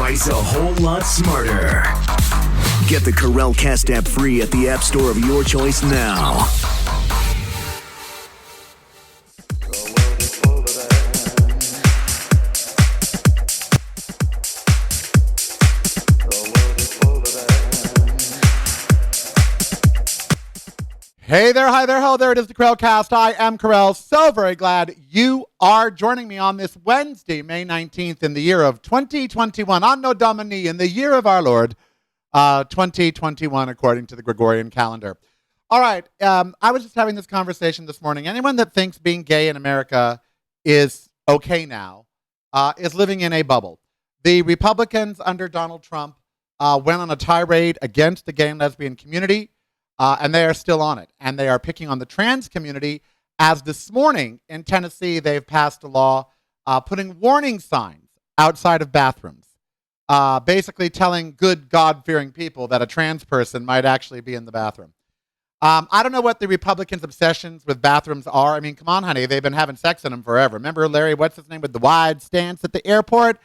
twice a whole lot smarter. Get the Karel Cast app free at the app store of your choice now. Hey there, hi there, hello there, it is the Karel Cast. I am Karel, so very glad you are joining me on this Wednesday, May 19th, in the year of 2021, Anno Domini, in the year of our Lord, 2021, according to the Gregorian calendar. All right, I was just having this conversation this morning. Anyone that thinks being gay in America is okay now is living in a bubble. The Republicans under Donald Trump went on a tirade against the gay and lesbian community. And they are still on it. And they are picking on the trans community, as this morning in Tennessee, they've passed a law putting warning signs outside of bathrooms, basically telling good God-fearing people that a trans person might actually be in the bathroom. I don't know what the Republicans' obsessions with bathrooms are. I mean, come on, honey, they've been having sex in them forever. Remember Larry, what's his name, with the wide stance at the airport?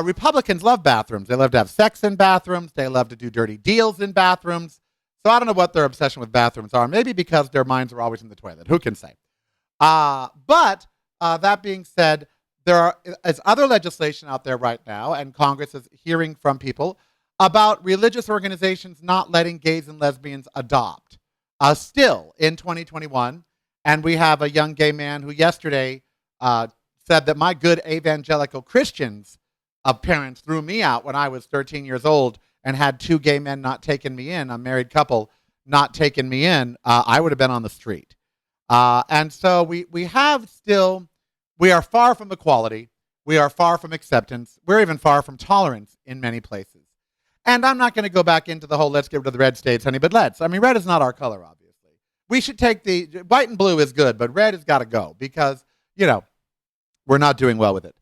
Republicans love bathrooms. They love to have sex in bathrooms. They love to do dirty deals in bathrooms. So I don't know what their obsession with bathrooms are. Maybe because their minds are always in the toilet. Who can say? But that being said, there is other legislation out there right now, and Congress is hearing from people about religious organizations not letting gays and lesbians adopt. Still in 2021, and we have a young gay man who yesterday said that my good evangelical Christians parents threw me out when I was 13 years old and had two gay men not taken me in, a married couple not taken me in, I would have been on the street. And so we are far from equality. We are far from acceptance. We're even far from tolerance in many places. And I'm not going to go back into the whole let's get rid of the red states, honey, but let's. I mean, red is not our color, obviously. We should take the white and blue is good, but red has got to go because, we're not doing well with it.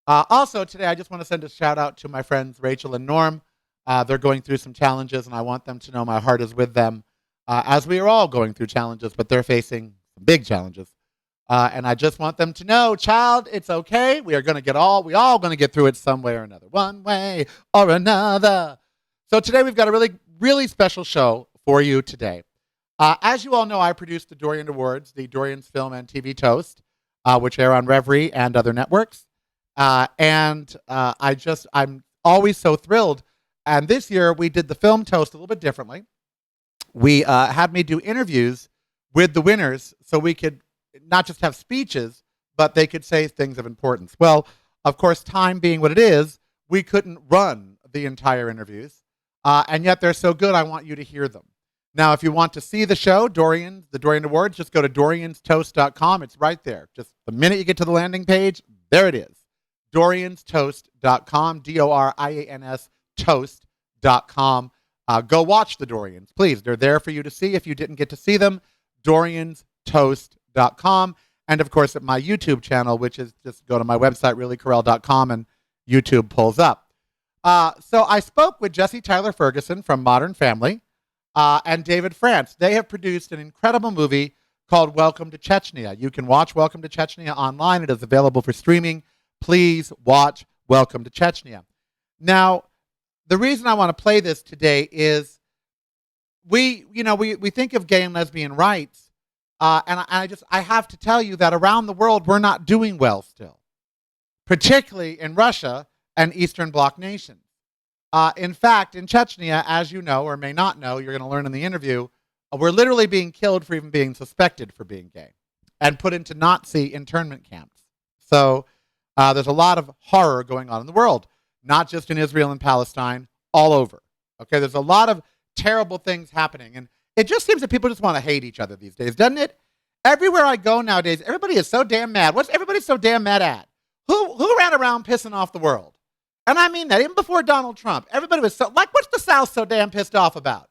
Also, today, I just want to send a shout out to my friends Rachel and Norm. They're going through some challenges, and I want them to know my heart is with them, as we are all going through challenges, but they're facing some big challenges. And I just want them to know, child, it's okay. We all going to get through it some way or another, one way or another. So today we've got a really, really special show for you today. As you all know, I produced the Dorian Awards, the Dorian's Film and TV Toast, which air on Reverie and other networks. I'm always so thrilled. And this year, we did the film toast a little bit differently. We had me do interviews with the winners so we could not just have speeches, but they could say things of importance. Well, of course, time being what it is, we couldn't run the entire interviews. And yet they're so good, I want you to hear them. Now, if you want to see the show, the Dorian Awards, just go to dorianstoast.com. It's right there. Just the minute you get to the landing page, there it is. dorianstoast.com, DORIANS toast.com. Go watch the Dorians, please. They're there for you to see if you didn't get to see them. dorianstoast.com. And of course at my YouTube channel, which is just go to my website, reallykarel.com, and YouTube pulls up. So I spoke with Jessie Tyler-Ferguson from Modern Family and David France. They have produced an incredible movie called Welcome to Chechnya. You can watch Welcome to Chechnya online. It is available for streaming. Please watch Welcome to Chechnya. Now, the reason I want to play this today is we think of gay and lesbian rights, and I have to tell you that around the world we're not doing well still, particularly in Russia and Eastern Bloc nations. In fact, in Chechnya, as you know or may not know, you're going to learn in the interview, we're literally being killed for even being suspected for being gay and put into Nazi internment camps. So there's a lot of horror going on in the world. Not just in Israel and Palestine, all over. Okay, there's a lot of terrible things happening. And it just seems that people just want to hate each other these days, doesn't it? Everywhere I go nowadays, everybody is so damn mad. What's everybody so damn mad at? Who ran around pissing off the world? And I mean that, even before Donald Trump. Everybody was what's the South so damn pissed off about?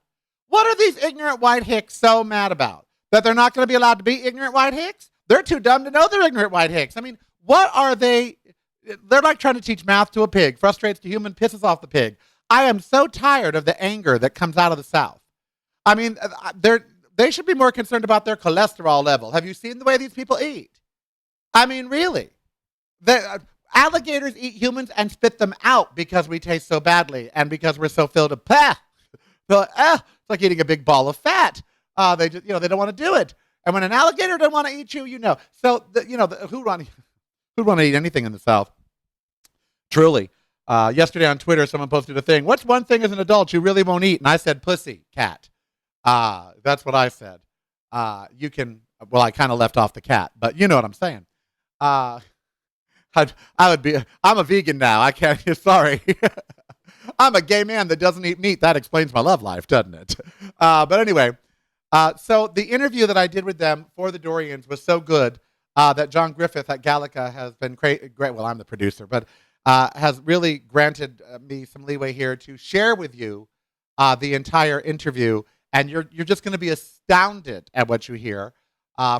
What are these ignorant white hicks so mad about? That they're not going to be allowed to be ignorant white hicks? They're too dumb to know they're ignorant white hicks. I mean, what are they? They're like trying to teach math to a pig. Frustrates the human, pisses off the pig. I am so tired of the anger that comes out of the South. I mean, they should be more concerned about their cholesterol level. Have you seen the way these people eat? I mean, really. Alligators eat humans and spit them out because we taste so badly and because we're so filled with it's like eating a big ball of fat. They just, they don't want to do it. And when an alligator doesn't want to eat you, So, who'd want to eat anything in the South? Truly. Yesterday on Twitter, someone posted a thing. What's one thing as an adult you really won't eat? And I said, pussy, cat. That's what I said. I kind of left off the cat, but you know what I'm saying. I'm a vegan now. I can't, sorry. I'm a gay man that doesn't eat meat. That explains my love life, doesn't it? But anyway, so the interview that I did with them for the Dorians was so good that John Griffith at Gallica has been great. Well, I'm the producer, but has really granted me some leeway here to share with you the entire interview. And you're just going to be astounded at what you hear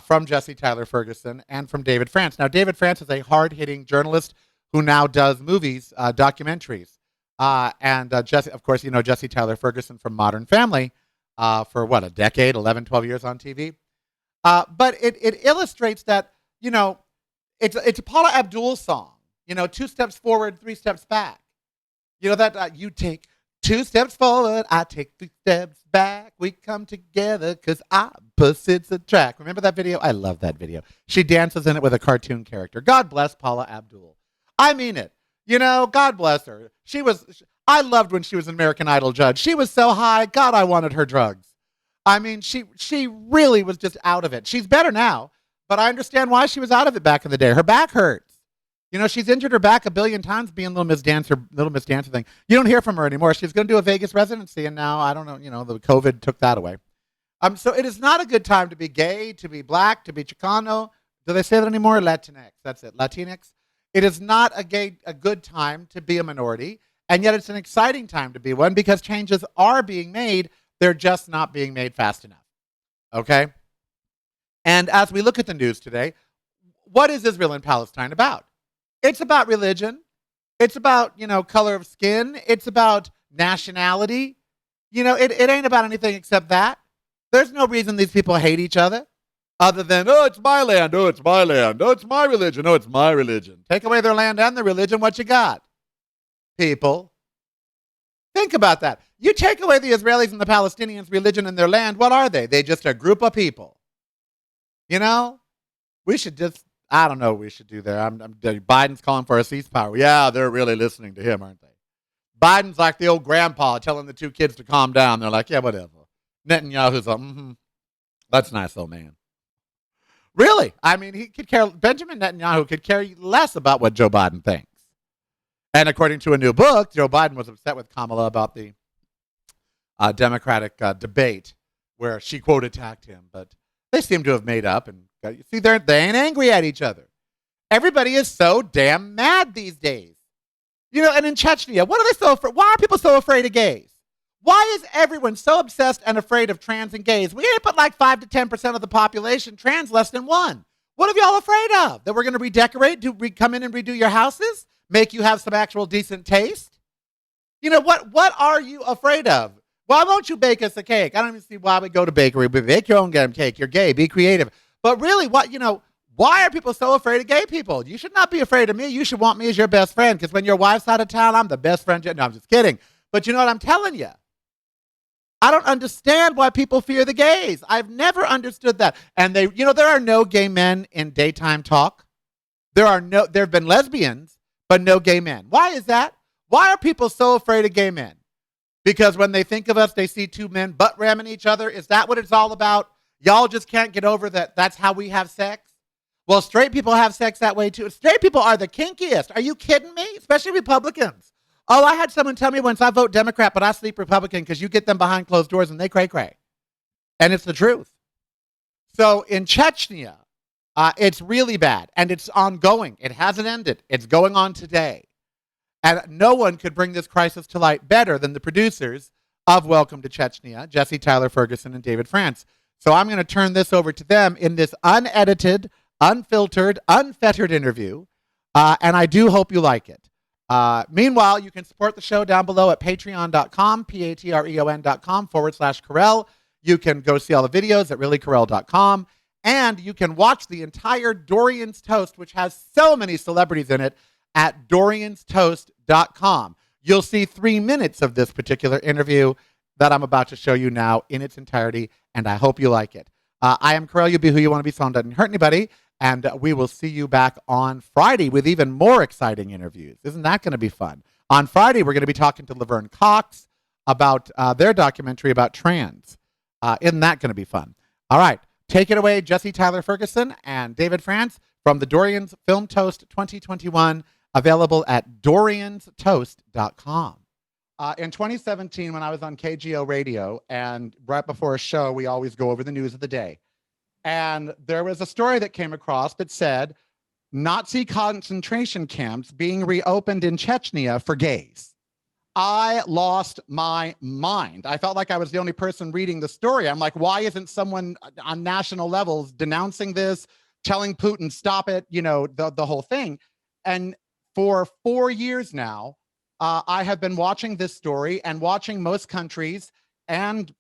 from Jessie Tyler-Ferguson and from David France. Now, David France is a hard-hitting journalist who now does movies, documentaries. And Jessie, of course, Jessie Tyler-Ferguson from Modern Family for, a decade, 11, 12 years on TV. But it illustrates that, it's a Paula Abdul song, 2 steps forward, 3 steps back. That you take 2 steps forward, I take 3 steps back. We come together because opposites attract. Remember that video? I love that video. She dances in it with a cartoon character. God bless Paula Abdul. I mean it. God bless her. I loved when she was an American Idol judge. She was so high. God, I wanted her drugs. I mean, she really was just out of it. She's better now, but I understand why she was out of it back in the day. Her back hurts. She's injured her back a billion times being Little Miss Dancer thing. You don't hear from her anymore. She's going to do a Vegas residency, and now, I don't know, the COVID took that away. So it is not a good time to be gay, to be black, to be Chicano. Do they say that anymore? Latinx. That's it. Latinx. It is not a good time to be a minority, and yet it's an exciting time to be one because changes are being made. They're just not being made fast enough. Okay? And as we look at the news today, what is Israel and Palestine about? It's about religion. It's about, color of skin. It's about nationality. It ain't about anything except that. There's no reason these people hate each other other than, oh, it's my land. Oh, it's my land. Oh, it's my religion. Oh, it's my religion. Take away their land and their religion, what you got? People. Think about that. You take away the Israelis and the Palestinians' religion and their land, what are they? They're just a group of people. We should just, I don't know what we should do there. Biden's calling for a ceasefire. Yeah, they're really listening to him, aren't they? Biden's like the old grandpa telling the 2 kids to calm down. They're like, yeah, whatever. Netanyahu's like, that's nice, old man. Really? I mean, Benjamin Netanyahu could care less about what Joe Biden thinks. And according to a new book, Joe Biden was upset with Kamala about the Democratic debate where she, quote, attacked him. But they seem to have made up. And you see, they ain't angry at each other. Everybody is so damn mad these days. And in Chechnya, what are they so afraid? Why are people so afraid of gays? Why is everyone so obsessed and afraid of trans and gays? We ain't but like 5 to 10% of the population, trans less than 1. What are y'all afraid of? That we're going to redecorate, come in and redo your houses? Make you have some actual decent taste? What are you afraid of? Why won't you bake us a cake? I don't even see why we go to bakery. But bake your own damn cake. You're gay. Be creative. But really, why are people so afraid of gay people? You should not be afraid of me. You should want me as your best friend because when your wife's out of town, I'm the best friend. No, I'm just kidding. But you know what I'm telling you? I don't understand why people fear the gays. I've never understood that. And there are no gay men in daytime talk. There have been lesbians, but no gay men. Why is that? Why are people so afraid of gay men? Because when they think of us, they see 2 men butt ramming each other. Is that what it's all about? Y'all just can't get over that. That's how we have sex. Well, straight people have sex that way too. Straight people are the kinkiest. Are you kidding me? Especially Republicans. Oh, I had someone tell me once, I vote Democrat, but I sleep Republican because you get them behind closed doors and they cray-cray. And it's the truth. So in Chechnya, it's really bad and it's ongoing. It hasn't ended. It's going on today. And no one could bring this crisis to light better than the producers of Welcome to Chechnya, Jessie Tyler-Ferguson and David France. So I'm going to turn this over to them in this unedited, unfiltered, unfettered interview. And I do hope you like it. Meanwhile, you can support the show down below at patreon.com, patreon.com/Karel. You can go see all the videos at reallykarel.com. And you can watch the entire Dorian's Toast, which has so many celebrities in it, at dorianstoast.com. You'll see 3 minutes of this particular interview that I'm about to show you now in its entirety, and I hope you like it. I am Karel. You be who you want to be, so it doesn't hurt anybody. And we will see you back on Friday with even more exciting interviews. Isn't that going to be fun? On Friday, we're going to be talking to Laverne Cox about their documentary about trans. Isn't that going to be fun? All right. Take it away, Jessie, Tyler-Ferguson, and David France from the Dorian's Film Toast 2021, available at dorianstoast.com. In 2017, when I was on KGO radio, and right before a show, we always go over the news of the day. And there was a story that came across that said Nazi concentration camps being reopened in Chechnya for gays. I lost my mind. I felt like I was the only person reading the story. I'm like, why isn't someone on national levels denouncing this, telling Putin, stop it, the whole thing? And for 4 years now, I have been watching this story and watching most countries, and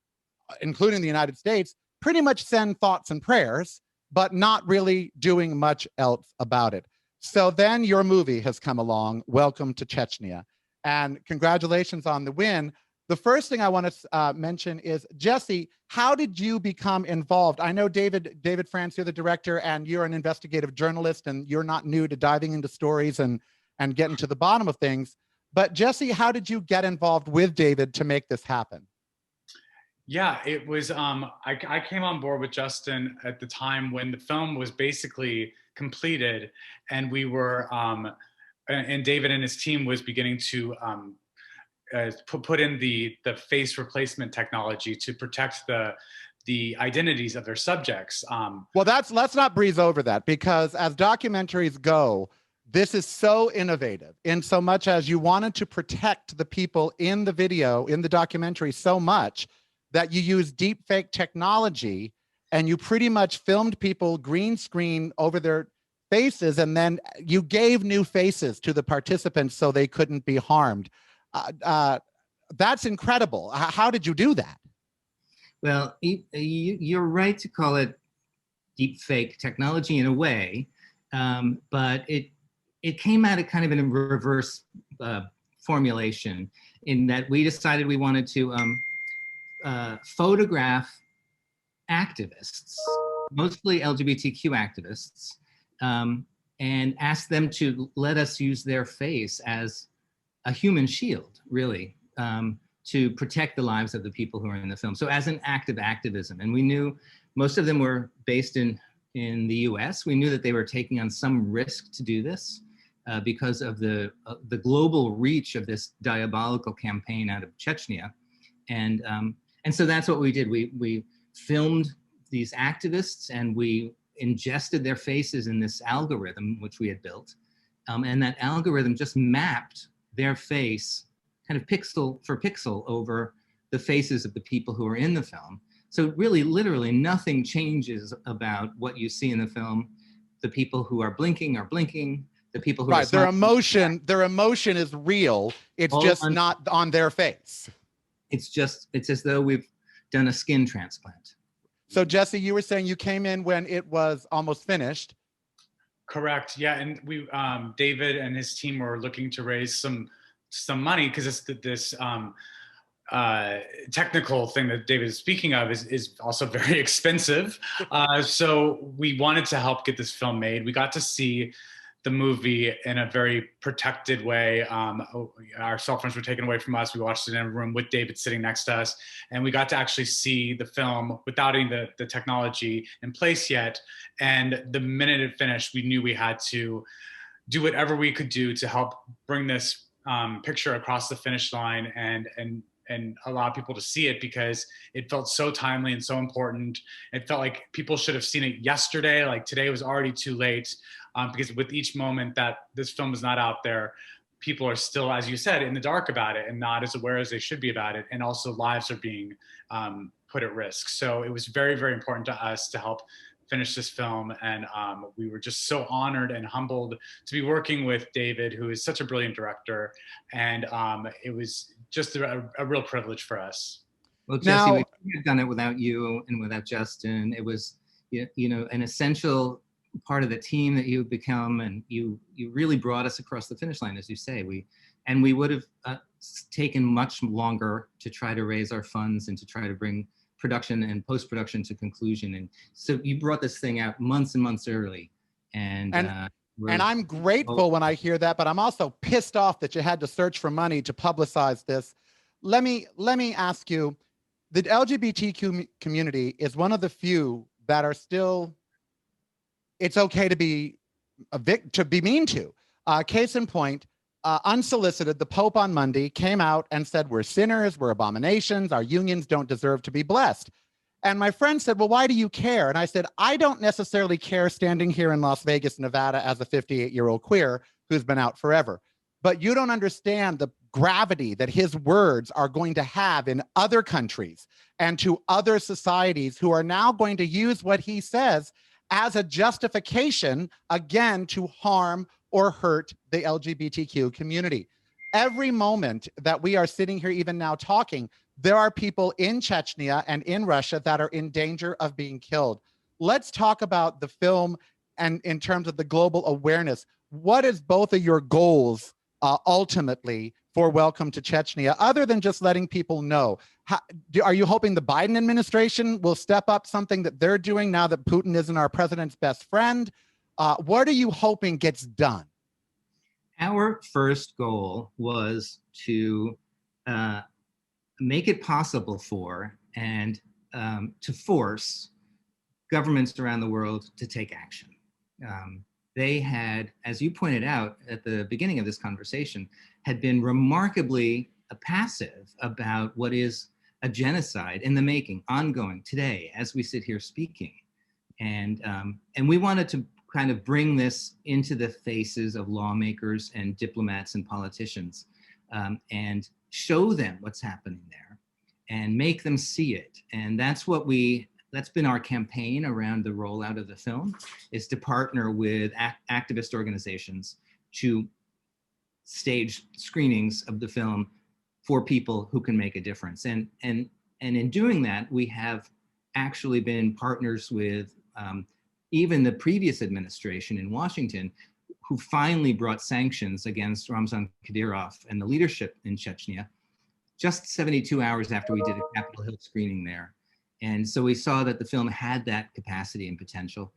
including the United States, pretty much send thoughts and prayers, but not really doing much else about it. So then your movie has come along, Welcome to Chechnya, and congratulations on the win. The first thing I want to mention is, Jessie, how did you become involved? I know David France, you're the director, and you're an investigative journalist, and you're not new to diving into stories and getting to the bottom of things. But Jessie, how did you get involved with David to make this happen? Yeah, it was, I came on board with Justin at the time when the film was basically completed, and we were, and David and his team was beginning to put in the face replacement technology to protect the identities of their subjects. Well, let's not breeze over that, because as documentaries go, this is so innovative in so much as you wanted to protect the people in the video, in the documentary, so much that you use deep fake technology, and you pretty much filmed people green screen over their faces, and then you gave new faces to the participants so they couldn't be harmed. That's incredible. How did you do that? Well, you're right to call it deep fake technology in a way, but it came at it kind of in a reverse formulation, in that we decided we wanted to photograph activists, mostly LGBTQ activists, and ask them to let us use their face as a human shield, really, to protect the lives of the people who are in the film. So as an act of activism. And we knew most of them were based in the US. We knew that they were taking on some risk to do this because of the global reach of this diabolical campaign out of Chechnya. And so that's what we did. We filmed these activists, and we ingested their faces in this algorithm, which we had built. And that algorithm just mapped their face kind of pixel for pixel over the faces of the people who are in the film. So really, literally nothing changes about what you see in the film. The people who are blinking, the people who are smiling, their emotion is real. It's just not on their face. It's as though we've done a skin transplant. So Jessie, you were saying you came in when it was almost finished. Correct. Yeah, and we, David and his team were looking to raise some money, because it's this technical thing that David is speaking of is also very expensive. So we wanted to help get this film made. We got to see the movie in a very protected way. Our cell phones were taken away from us. We watched it in a room with David sitting next to us, and we got to actually see the film without any of the technology in place yet. And the minute it finished, we knew we had to do whatever we could do to help bring this picture across the finish line and allow people to see it, because it felt so timely and so important. It felt like people should have seen it yesterday. Like today was already too late, because with each moment that this film is not out there, people are still, as you said, in the dark about it and not as aware as they should be about it. And also lives are being put at risk. So it was very, very important to us to help finish this film. And we were just so honored and humbled to be working with David, who is such a brilliant director. And it was just a real privilege for us. Well, Jessie, we couldn't have done it without you and without Justin. It was, an essential part of the team that you've become, and you really brought us across the finish line, as you say. We would have taken much longer to try to raise our funds and to try to bring production and post-production to conclusion. And so you brought this thing out months and months early. And I'm grateful when I hear that, but I'm also pissed off that you had to search for money to publicize this. Let me ask you, the LGBTQ community is one of the few that are still, it's okay to be mean to. Case in point, unsolicited, the Pope on Monday came out and said, we're sinners, we're abominations, our unions don't deserve to be blessed. And my friend said, well, why do you care? And I said, I don't necessarily care standing here in Las Vegas, Nevada as a 58-year-old queer who's been out forever. But you don't understand the gravity that his words are going to have in other countries and to other societies who are now going to use what he says as a justification, again, to harm or hurt the LGBTQ community. Every moment that we are sitting here, even now talking, there are people in Chechnya and in Russia that are in danger of being killed. Let's talk about the film and in terms of the global awareness. What is both of your goals ultimately for Welcome to Chechnya, other than just letting people know? Are you hoping the Biden administration will step up something that they're doing now that Putin isn't our president's best friend? What are you hoping gets done? Our first goal was to make it possible for and to force governments around the world to take action. They had, as you pointed out at the beginning of this conversation, had been remarkably passive about what is a genocide in the making, ongoing today as we sit here speaking. And we wanted to kind of bring this into the faces of lawmakers and diplomats and politicians, and show them what's happening there and make them see it. And that's been our campaign around the rollout of the film, is to partner with activist organizations to stage screenings of the film for people who can make a difference. And in doing that, we have actually been partners with even the previous administration in Washington, who finally brought sanctions against Ramzan Kadyrov and the leadership in Chechnya, just 72 hours after we did a Capitol Hill screening there. And so we saw that the film had that capacity and potential.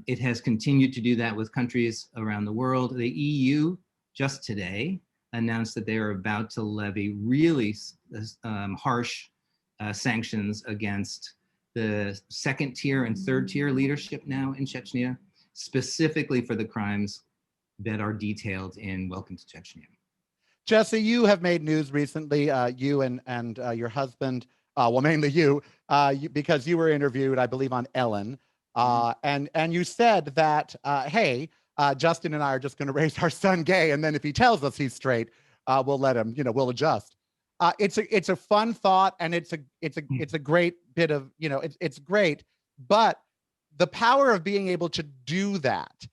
It has continued to do that with countries around the world. The EU just today announced that they are about to levy really harsh sanctions against the second tier and third tier leadership now in Chechnya, specifically for the crimes that are detailed in Welcome to Chechnya. Jessie, you have made news recently, you and your husband, well, mainly you, because you were interviewed, I believe, on Ellen, and you said that, hey, Justin and I are just going to raise our son gay, and then if he tells us he's straight, we'll let him, we'll adjust. It's a fun thought, and it's a great bit of, it's great, but the power of being able to do that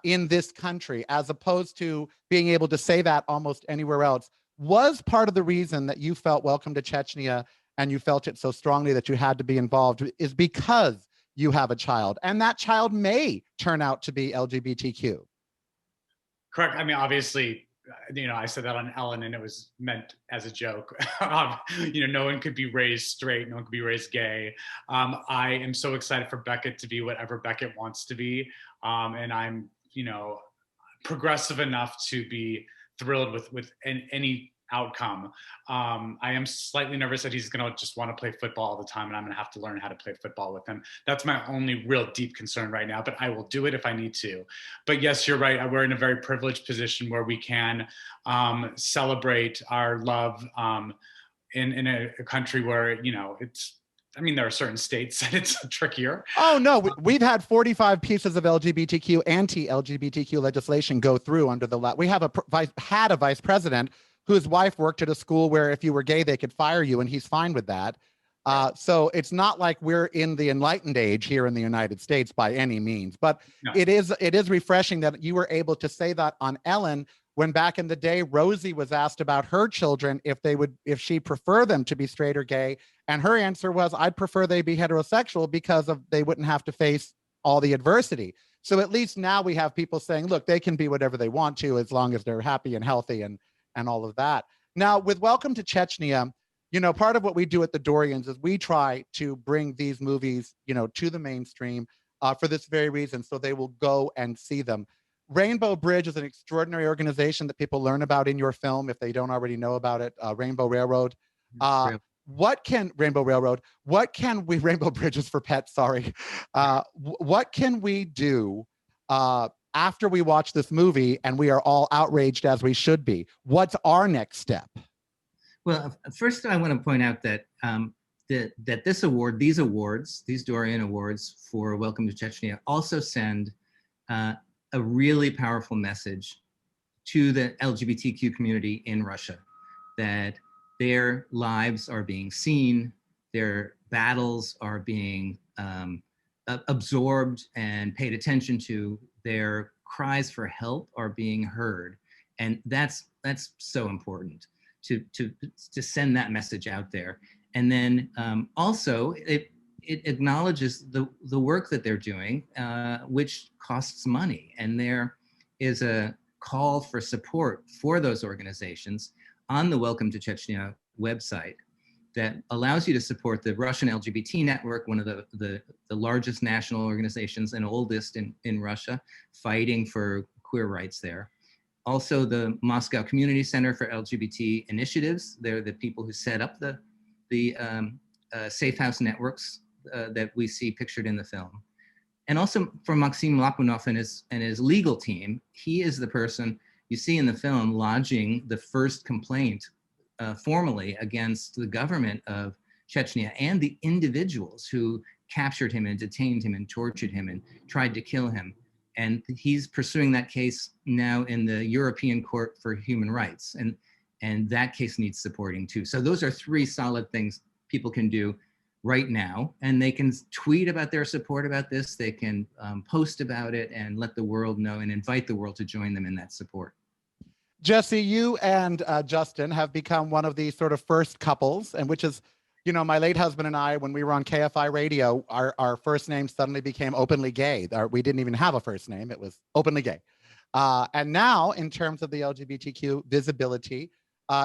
in this country, as opposed to being able to say that almost anywhere else, was part of the reason that you felt Welcome to Chechnya and you felt it so strongly that you had to be involved, is because you have a child, and that child may turn out to be LGBTQ. Correct. I mean, obviously, I said that on Ellen, and it was meant as a joke. No one could be raised straight, no one could be raised gay. I am so excited for Beckett to be whatever Beckett wants to be, and I'm, progressive enough to be thrilled with any outcome. I am slightly nervous that he's going to just want to play football all the time, and I'm going to have to learn how to play football with him. That's my only real deep concern right now, but I will do it if I need to. But yes, you're right. We're in a very privileged position where we can celebrate our love in a country where, there are certain states that it's trickier. Oh, no, we've had 45 pieces of LGBTQ, anti-LGBTQ legislation go through under the law. We have had a vice president whose wife worked at a school where if you were gay, they could fire you, and he's fine with that. So it's not like we're in the enlightened age here in the United States by any means, but no. It is refreshing that you were able to say that on Ellen, when back in the day, Rosie was asked about her children, if she'd prefer them to be straight or gay. And her answer was, I'd prefer they be heterosexual because they wouldn't have to face all the adversity. So at least now we have people saying, look, they can be whatever they want to as long as they're happy and healthy and all of that. Now, with Welcome to Chechnya, you know, part of what we do at the Dorians is we try to bring these movies, you know, to the mainstream for this very reason, so they will go and see them. Rainbow Bridge is an extraordinary organization that people learn about in your film if they don't already know about it. Rainbow Railroad. What can Rainbow Railroad? What can we Rainbow Bridges for Pets? Sorry. What can we do after we watch this movie and we are all outraged as we should be? What's our next step? Well, first I want to point out that that this award, these awards, these Dorian Awards for Welcome to Chechnya, also send a really powerful message to the LGBTQ community in Russia, that their lives are being seen, their battles are being absorbed and paid attention to, their cries for help are being heard, and that's so important to send that message out there. And then also it acknowledges the work that they're doing, which costs money, and there is a call for support for those organizations on the Welcome to Chechnya website that allows you to support the Russian LGBT Network, one of the largest national organizations and oldest in Russia, fighting for queer rights there. Also, the Moscow Community Center for LGBT Initiatives. They're the people who set up the safe house networks that we see pictured in the film. And also for Maxim Lapunov and his legal team, he is the person you see in the film lodging the first complaint formally against the government of Chechnya and the individuals who captured him and detained him and tortured him and tried to kill him. And he's pursuing that case now in the European Court for Human Rights. And that case needs supporting too. So those are three solid things people can do right now. And they can tweet about their support about this. They can post about it and let the world know and invite the world to join them in that support. Jessie, you and Justin have become one of the sort of first couples, and which is, you know, my late husband and I, when we were on KFI radio, our first name suddenly became openly gay. We didn't even have a first name. It was openly gay. And now, in terms of the LGBTQ visibility,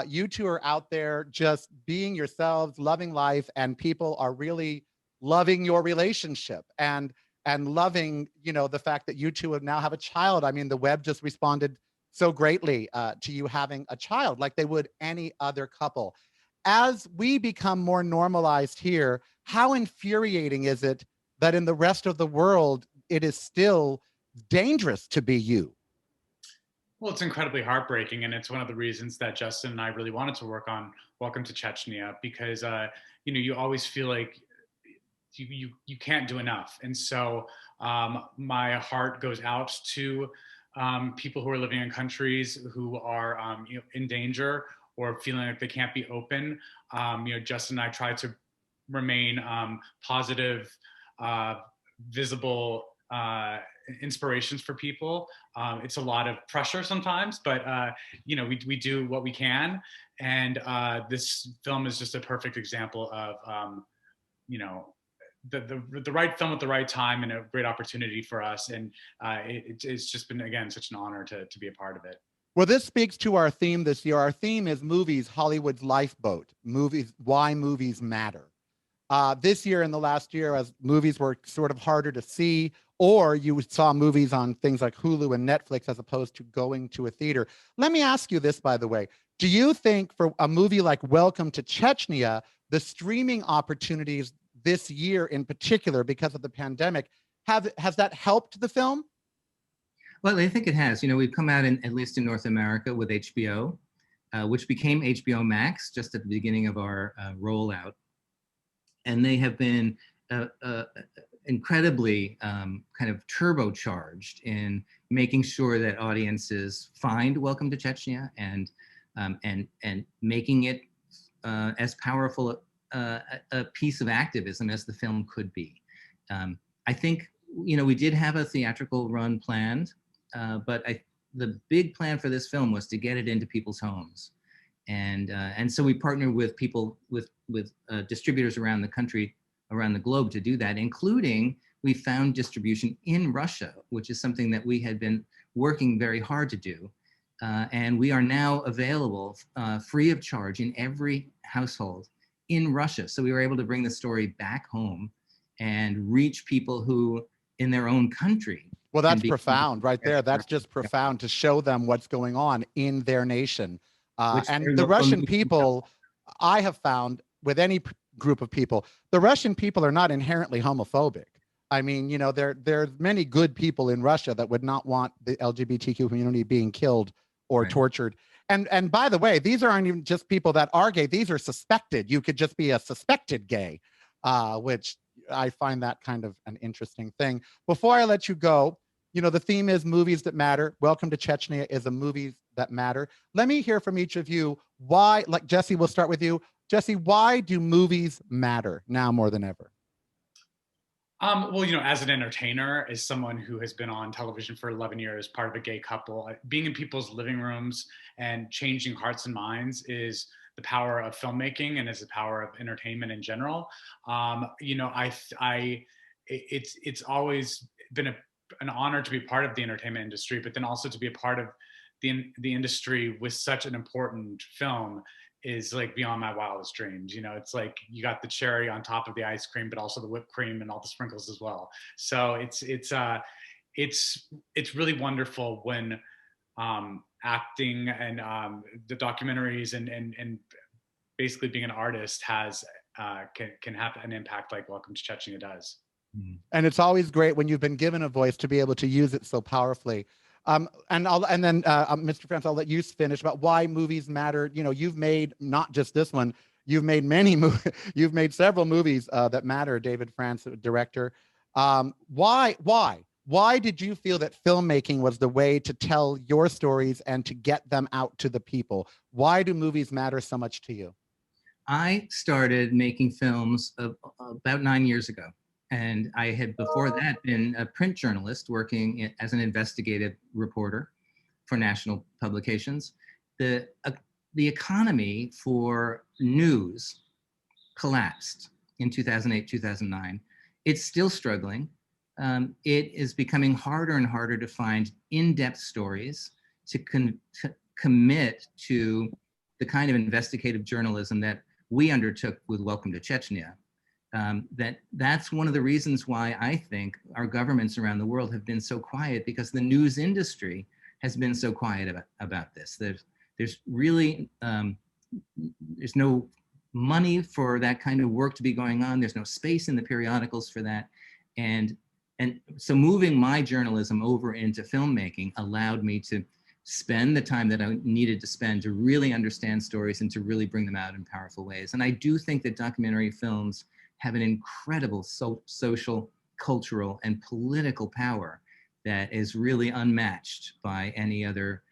you two are out there just being yourselves, loving life, and people are really loving your relationship and loving, you know, the fact that you two now have a child. I mean, the web just responded so greatly to you having a child, like they would any other couple. As we become more normalized here, how infuriating is it that in the rest of the world, it is still dangerous to be you? Well, it's incredibly heartbreaking, and it's one of the reasons that Justin and I really wanted to work on Welcome to Chechnya, because you know, you always feel like you can't do enough, and so my heart goes out to people who are living in countries who are you know, in danger or feeling like they can't be open. You know, Justin and I try to remain positive, visible inspirations for people. It's a lot of pressure sometimes, but you know, we do what we can, and this film is just a perfect example of you know, the right film at the right time and a great opportunity for us, and it's just been, again, such an honor to be a part of it. Well, this speaks to our theme this year. Our theme is movies, Hollywood's lifeboat. Movies, why movies matter. This year and the last year, as movies were sort of harder to see, or you saw movies on things like Hulu and Netflix as opposed to going to a theater. Let me ask you this, by the way. Do you think for a movie like Welcome to Chechnya, the streaming opportunities this year in particular, because of the pandemic, has that helped the film? Well, I think it has. You know, we've come out at least in North America with HBO, which became HBO Max just at the beginning of our rollout. And they have been incredibly kind of turbocharged in making sure that audiences find Welcome to Chechnya and making it as powerful a piece of activism as the film could be. I think, you know, we did have a theatrical run planned, but the big plan for this film was to get it into people's homes. And so we partnered with people, with distributors around the country, around the globe to do that, including we found distribution in Russia, which is something that we had been working very hard to do. And we are now available free of charge in every household in Russia. So we were able to bring the story back home and reach people who in their own country. Well, that's profound right there. That's just profound to show them what's going on in their nation. And the Russian people, I have found with any group of people, the Russian people are not inherently homophobic. I mean, you know, there's many good people in Russia that would not want the LGBTQ community being killed or tortured. And by the way, these aren't even just people that are gay. These are suspected. You could just be a suspected gay, which I find that kind of an interesting thing. Before I let you go, you know, the theme is movies that matter. Welcome to Chechnya is a movies that matter. Let me hear from each of you why, like Jessie, we'll start with you. Jessie, why do movies matter now more than ever? Well, you know, as an entertainer, as someone who has been on television for 11 years, part of a gay couple, being in people's living rooms and changing hearts and minds is the power of filmmaking and is the power of entertainment in general. You know, it's always been an honor to be part of the entertainment industry, but then also to be a part of the industry with such an important film is like beyond my wildest dreams. You know, it's like you got the cherry on top of the ice cream, but also the whipped cream and all the sprinkles as well. So it's really wonderful when acting and the documentaries and basically being an artist has can have an impact like Welcome to Chechnya does. And it's always great when you've been given a voice to be able to use it so powerfully. And then Mr. France, I'll let you finish about why movies matter. You know, you've made not just this one, you've made many movies, you've made several movies that matter. David France, director. Why did you feel that filmmaking was the way to tell your stories and to get them out to the people? Why do movies matter so much to you? I started making films about 9 years ago. And I had before that been a print journalist working as an investigative reporter for national publications. The economy for news collapsed in 2008, 2009. It's still struggling. It is becoming harder and harder to find in-depth stories to commit to the kind of investigative journalism that we undertook with Welcome to Chechnya. That's one of the reasons why I think our governments around the world have been so quiet, because the news industry has been so quiet about this. There's really, there's no money for that kind of work to be going on. There's no space in the periodicals for that. And so moving my journalism over into filmmaking allowed me to spend the time that I needed to spend to really understand stories and to really bring them out in powerful ways. And I do think that documentary films have an incredible social, cultural, and political power that is really unmatched by any other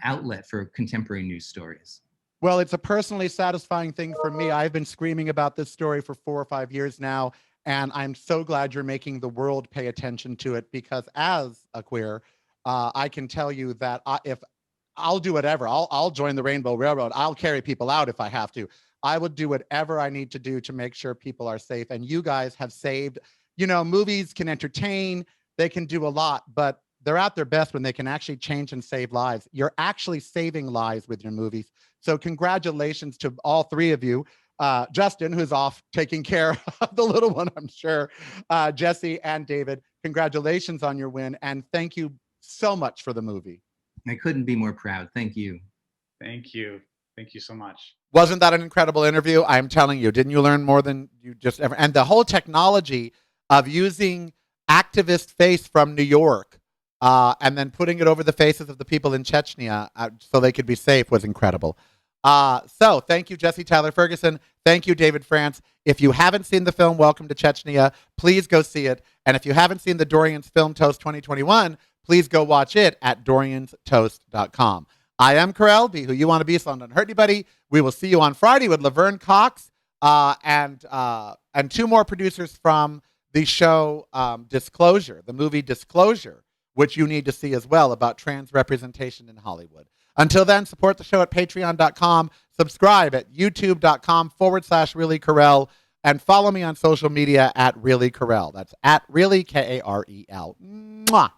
outlet for contemporary news stories. Well, it's a personally satisfying thing for me. I've been screaming about this story for 4 or 5 years now, and I'm so glad you're making the world pay attention to it, because as a queer, I can tell you that if I'll do whatever, I'll join the Rainbow Railroad. I'll carry people out if I have to. I would do whatever I need to do to make sure people are safe. And you guys have saved, you know, movies can entertain, they can do a lot, but they're at their best when they can actually change and save lives. You're actually saving lives with your movies. So congratulations to all three of you. Justin, who's off taking care of the little one, I'm sure. Jessie and David, congratulations on your win. And thank you so much for the movie. I couldn't be more proud. Thank you. Thank you. Thank you so much. Wasn't that an incredible interview? I'm telling you, didn't you learn more than you just ever? And the whole technology of using activist face from New York and then putting it over the faces of the people in Chechnya so they could be safe was incredible. So thank you, Jessie Tyler-Ferguson. Thank you, David France. If you haven't seen the film Welcome to Chechnya, please go see it. And if you haven't seen the Dorian's Film Toast 2021, please go watch it at dorianstoast.com. I am Karel. Be who you want to be, so don't hurt anybody. We will see you on Friday with Laverne Cox and 2 more producers from the show Disclosure, the movie Disclosure, which you need to see as well, about trans representation in Hollywood. Until then, support the show at patreon.com, subscribe at youtube.com/reallykarel, And follow me on social media at Really Karel. That's at Really, Karel. Mwah.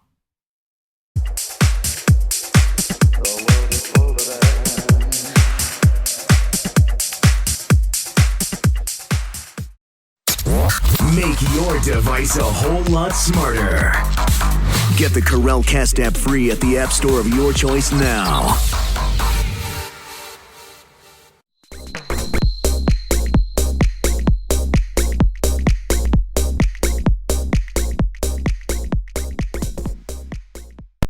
Make your device a whole lot smarter. Get the Karel Cast app free at the App Store of your choice now.